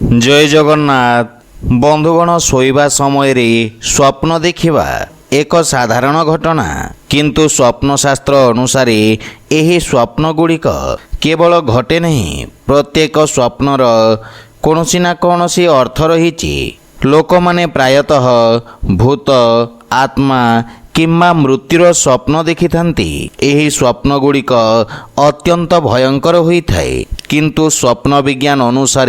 जय जगन्नाथ। बंधुगण शोइबा समय रे स्वप्न देखिबा एक साधारण घटना, किंतु स्वप्न शास्त्र अनुसार यही स्वप्न गुड़िक केवल घटे नहीं, प्रत्येक स्वप्नर कौनसी ना कौनसी अर्थ रही। लोक माने प्रायतः भूत, आत्मा किंबा मृत्युर स्वप्न देखि थांती। एही स्वप्न गुड़िक अत्यंत भयंकर होइथाए, किंतु स्वप्न विज्ञान अनुसार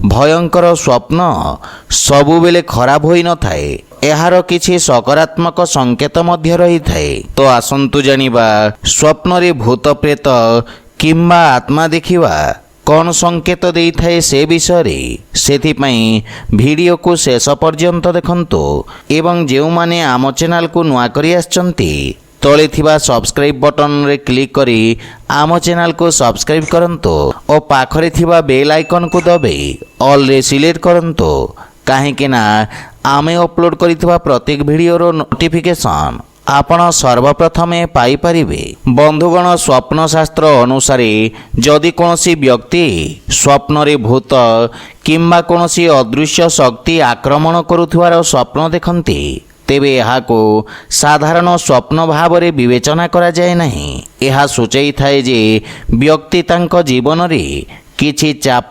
भयंकर स्वप्न सबुबेले खराब होई न थाए, एहार किछि सकारात्मक संकेत मध्य रही थाए। तो आसंतु जानिबा स्वप्न रे भूत प्रेत किंबा आत्मा देखिबा कौन संकेत देई थाए से विषय। सेथिपाई वीडियो को शेष पर्यंत देखंतु एवं जेउ माने आम चैनल को नुआ करी आछंती तळे थिबा सब्सक्राइब बटन रे क्लिक करी आम चैनल को सब्सक्राइब करंतु और पाखरे थिबा बेल आइकन को दबे ऑल रे सिलेक्ट करंतु, काहेकि ना आमे अपलोड करिथिबा प्रत्येक वीडियो रो नोटिफिकेशन आपण सर्वप्रथमे पाई परिबे। बंधुगण, स्वप्न शास्त्र अनुसार जदि कोनोसी व्यक्ति स्वप्न रे भूत किंबा कोनोसी अदृश्य शक्ति आक्रमण करुथिबार स्वप्न देखंती, तेबे एहाको साधारण स्वप्न भाव रे विवेचना करा जाय नाही। एहा सूचई थाए जे व्यक्ति तांको जीवन रे किछि चाप,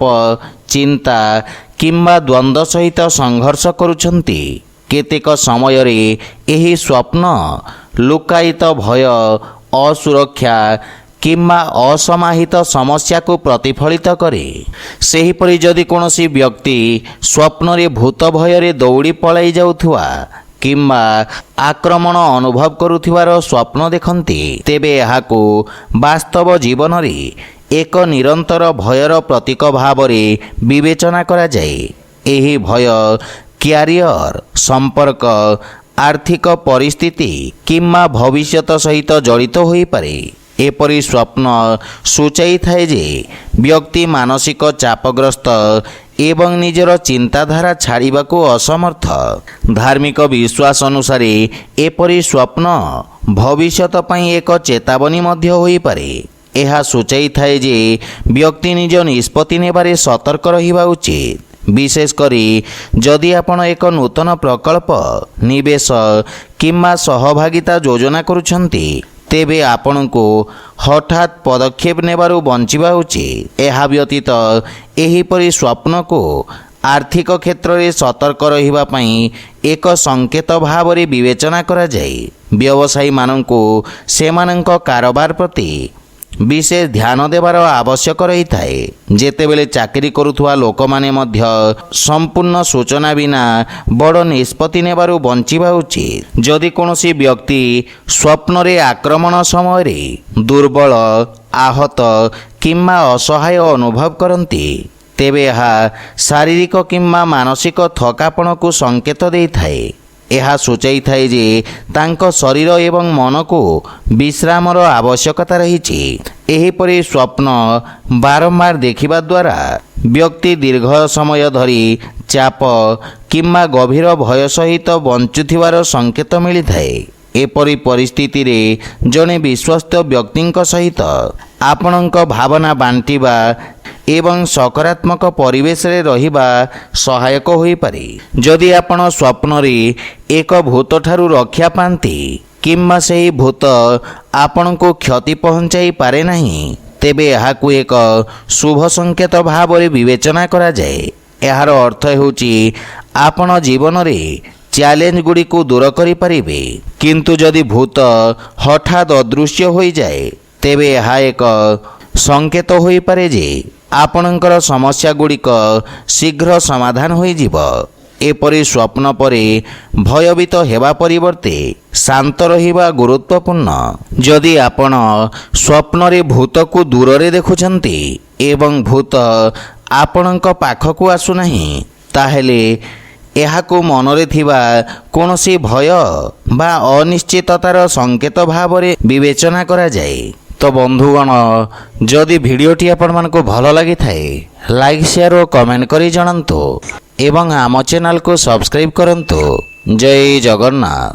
चिंता किंबा द्वंद्व सहित संघर्ष करुछंती। केतेक समय रे एही स्वप्न लुकायित भय, असुरक्षा किंबा असमाहित समस्या को प्रतिफलित करे। सेहीपरि जदि कोनोसी व्यक्ति स्वप्न रे भूत भय रे दौड़ी पलाई जाउथुवा किंबा आक्रमण अनुभव करुथिबार स्वप्न देखंती, तेबे एहाको वास्तव जीवन रे एक निरंतर भयर प्रतीक भाव रे विवेचना करा जाय। एही भय क्यारियर, संपर्क, आर्थिक परिस्थिति किंबा भविष्यत सहित जड़ित होई पारे। एपरि स्वप्न सूचाई थाए जे व्यक्ति मानसिक चापग्रस्त एवं निजर चिंताधारा छाड़िबाकू असमर्थ। धार्मिक विश्वास अनुसार एपरि स्वप्न भविष्यत पई एक चेतावनी मध्य होई पारे। एहा सूचाई थाए जे व्यक्ति निज निष्पत्ति नेबारे सतर्क रहिबा उचित। विशेष करी जदि आपण एक नूतन प्रकल्प, निवेश किंबा सहभागिता योजना करुछंती, तेबे आपणको हठात पदक्षेप नेबारु बंचिबा उचित। एहा व्यतीत एहीपरि स्वप्न को आर्थिक क्षेत्र में सतर्क रहिबा पई एक संकेत भाव रे विवेचना करा जाय। व्यवसायी माननको सेमानंको कारोबार प्रति विशेष ध्यान देवार आवश्यक रही थाए। जेतेबेले चाकरी करुथुवा लोक माने मध्य संपूर्ण सूचना बिना बड़ निष्पत्ति नेबारु बंचिबा उचित। जदि कोनोसी व्यक्ति स्वप्न रे आक्रमण समय रे दुर्बल, आहत किंबा असहाय अनुभव करंती, तेबे एहा शारीरिक किंबा मानसिक थकापण को संकेत देई थाए। एहा सूचाई थाए जे तांको शरीर एवं मन को विश्रामर आवश्यकता रही। एहीपरि स्वप्न बारंबार देखिबा द्वारा व्यक्ति दीर्घ समय धरी चाप किंबा गभीर भय सहित बंचुथिबार संकेत मिली थाए। एपरि परिस्थिति रे जने विश्वस्त व्यक्तिंक सहित आपणक भावना बांटिबा एवं सकारात्मक परिवेश रे रहिबा सहायक होई पारे। जदि आपण स्वप्न रे एक भूत ठारू रक्षा पांती किंबा सेही भूत आपण को क्षति पहुंचाई पारे नहीं, तेबे एहाकू एक शुभ संकेत भाव रे विवेचना करा जाय। एहार अर्थ हेउची आपण जीवन रे चैलेंज गुडी को दूर करि परिबे। किंतु जदि भूत हठात अदृश्य होई जाए, तेबे एहा एक संकेत होई पारे जे आपणकर समस्या गुड़िक शीघ्र समाधान होई जिवो। एपरि स्वप्न परे भयभीत हेबा परिवर्ते शांत रहिबा गुरुत्वपूर्ण। जदि आपण स्वप्न रे भूत को दूर रे देखुछंती एवं भूत आपणक पाखकू आसु नहीं, ताहेले एहाकू मनरे थिबा कोनोसी भय बा अनिश्चिततार संकेत भाव रे विवेचना करा जाय। तो बंधुगण, जदि भिडियोटी आपण मानको भल लगी थाए लाइक, शेयर और कमेंट करी जणांतु एवं आम चैनल को सब्सक्राइब करंतु। जय जगन्नाथ।